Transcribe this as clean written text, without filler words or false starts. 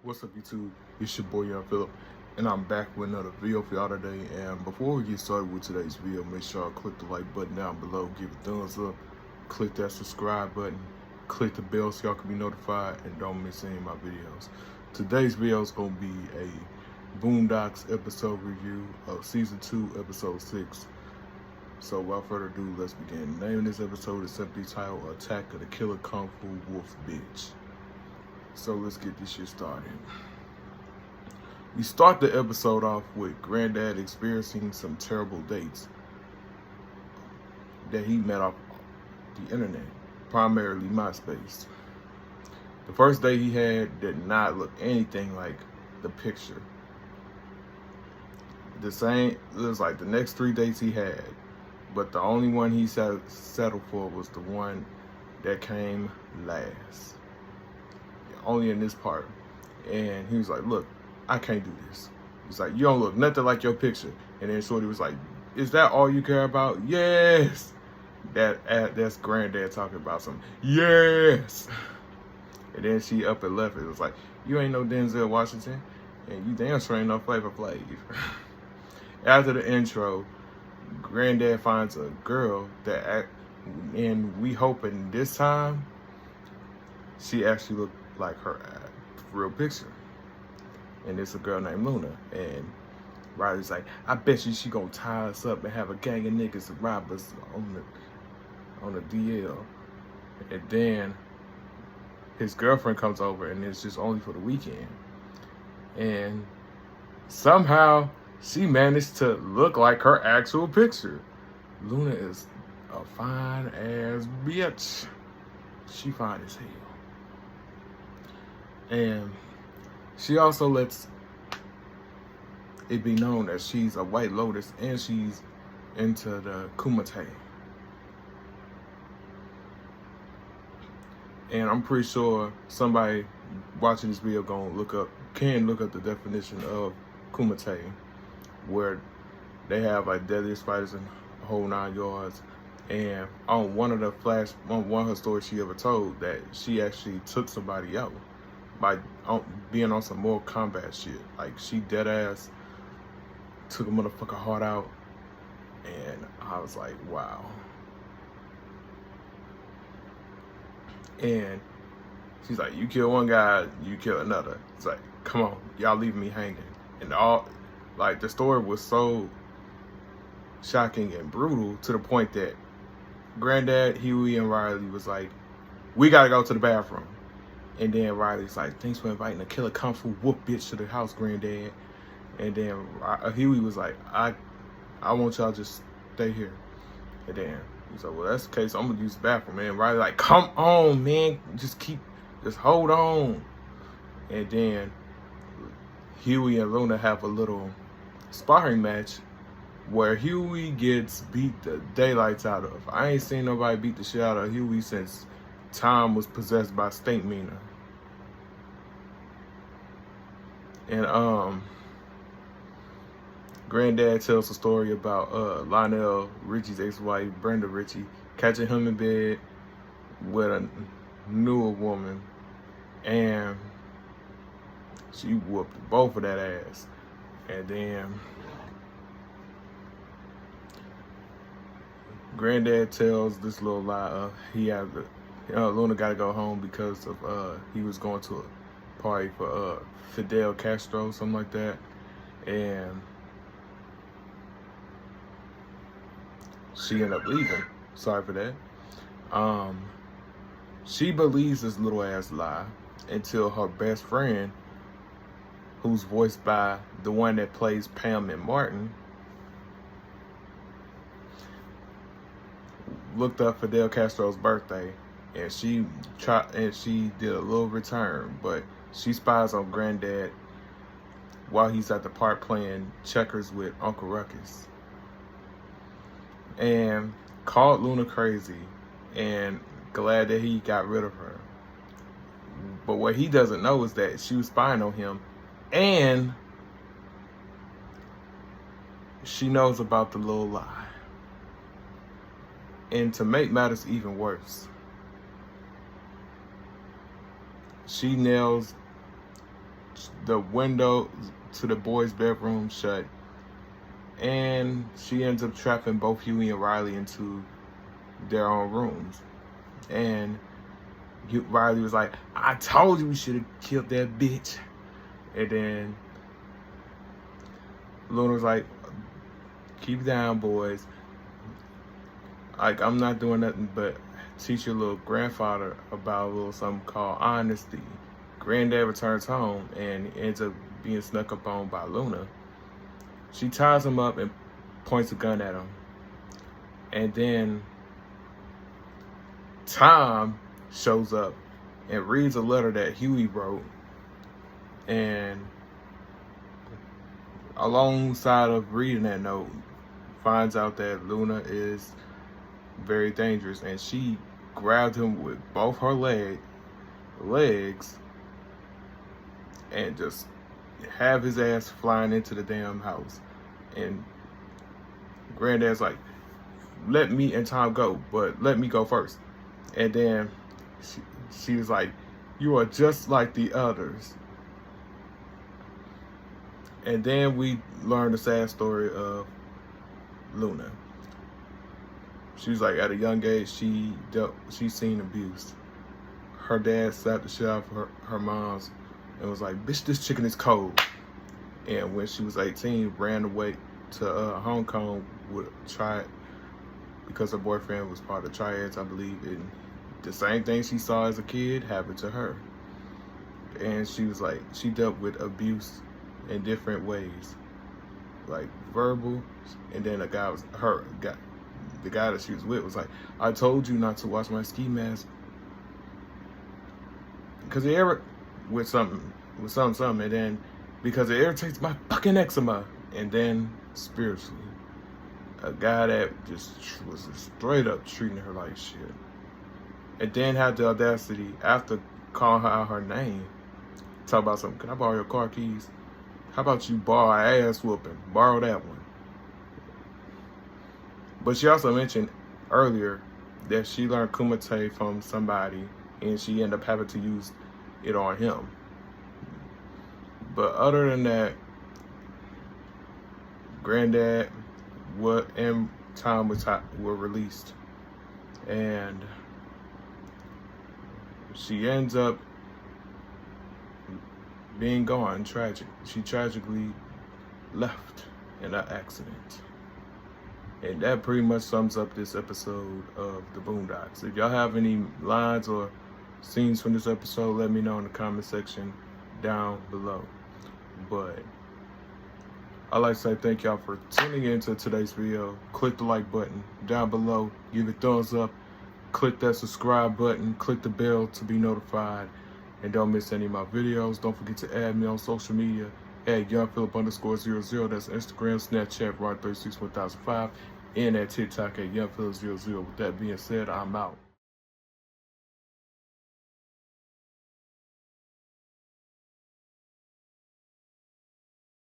What's up, YouTube? It's your boy Young Phillip, and I'm back with another video for y'all today. And before we get started with today's video, make sure y'all click the like button down below, give a thumbs up, click that subscribe button, click the bell so y'all can be notified, and don't miss any of my videos. Today's video is gonna be a Boondocks episode review of season 2, episode 6. So without further ado, let's begin. The name of this episode is simply titled "Attack of the Killer Kung Fu Wolf Bitch." So let's get this shit started. We start the episode off with Granddad experiencing some terrible dates that he met off the internet, primarily MySpace. The first date he had did not look anything like the picture. The same, it was like the next 3 dates he had, but the only one he settled for was the one that came last. Only in this part. And he was like, look, I can't do this. He's like, you don't look nothing like your picture. And then Shorty was like, is that all you care about? Yes. That's Granddad talking about something. Yes. And then she up and left. It was like, you ain't no Denzel Washington, and you damn sure ain't no Flavor Flav. After the intro, Granddad finds a girl and we hoping this time she actually looked like her real picture. And it's a girl named Luna. And Riley's like, I bet you she gonna tie us up and have a gang of niggas to rob us on the DL. And then his girlfriend comes over, and it's just only for the weekend. And somehow she managed to look like her actual picture. Luna is a fine ass bitch. She fine as hell. And she also lets it be known that she's a White Lotus and she's into the Kumite. And I'm pretty sure somebody watching this video can look up the definition of Kumite, where they have like deadly spiders and the whole 9 yards. And on one of her stories she ever told, that she actually took somebody out by being on some Mortal Kombat shit. Like, she dead ass took a motherfucker heart out, and I was like, wow. And she's like, you kill one guy, you kill another. It's like, come on, y'all leaving me hanging. And the story was so shocking and brutal to the point that Granddad, Huey, and Riley was like, we gotta go to the bathroom. And then Riley's like, thanks for inviting a killer kung fu whoop bitch to the house, Granddad. And then Huey was like, I want y'all just stay here. And then he's like, well, that's the case. I'm gonna use the bathroom. And Riley like, come on, man, just hold on. And then Huey and Luna have a little sparring match where Huey gets beat the daylights out of. I ain't seen nobody beat the shit out of Huey since Tom was possessed by Stink Mina. And Granddad tells a story about Lionel Richie's ex-wife, Brenda Richie, catching him in bed with a newer woman, and she whooped both of that ass. And then Granddad tells this little lie. Luna got to go home because of he was going to a party for Fidel Castro, something like that, and she ended up leaving. Sorry for that. She believes this little ass lie until her best friend, who's voiced by the one that plays Pam and Martin, looked up Fidel Castro's birthday, and she did a little return, but she spies on Granddad while he's at the park playing checkers with Uncle Ruckus, and called Luna crazy and glad that he got rid of her. But what he doesn't know is that she was spying on him, and she knows about the little lie. And to make matters even worse, she nails the window to the boys' bedroom shut, and she ends up trapping both Huey and Riley into their own rooms. And Riley was like, "I told you we should have killed that bitch." And then Luna was like, "Keep down, boys. Like, I'm not doing nothing but teach your little grandfather about a little something called honesty." Granddad returns home and ends up being snuck up on by Luna. She ties him up and points a gun at him. And then Tom shows up and reads a letter that Huey wrote. And alongside of reading that note, finds out that Luna is very dangerous. And she grabbed him with both her legs and just have his ass flying into the damn house. And Granddad's like, "Let me and Tom go, but let me go first." And then she was like, "You are just like the others." And then we learned the sad story of Luna. She was like, at a young age, she's seen abuse. Her dad slapped the shit out of her mom's and was like, "Bitch, this chicken is cold." And when she was 18, ran away to Hong Kong with because her boyfriend was part of Triads, I believe. And the same thing she saw as a kid happened to her. And she was like, she dealt with abuse in different ways, like verbal. And then the guy that she was with was like, "I told you not to wash my ski mask." Because with something, and then because it irritates my fucking eczema. And then spiritually, a guy that just was straight up treating her like shit. And then had the audacity, after calling her out her name, talk about something. "Can I borrow your car keys? How about you borrow an ass whooping? Borrow that one." But she also mentioned earlier that she learned kumite from somebody and she ended up having to use it on him. But other than that, Granddad and Tom were released. And she ends up being gone, tragic. She tragically left in an accident. And that pretty much sums up this episode of the Boondocks. If y'all have any lines or scenes from this episode, let me know in the comment section down below. But I'd like to say thank y'all for tuning into today's video. Click the like button down below. Give it a thumbs up. Click that subscribe button. Click the bell to be notified. And don't miss any of my videos. Don't forget to add me on social media at YoungPhilip_00. That's Instagram, Snapchat, Rod361005. And at TikTok at YoungPhilip00. With that being said, I'm out.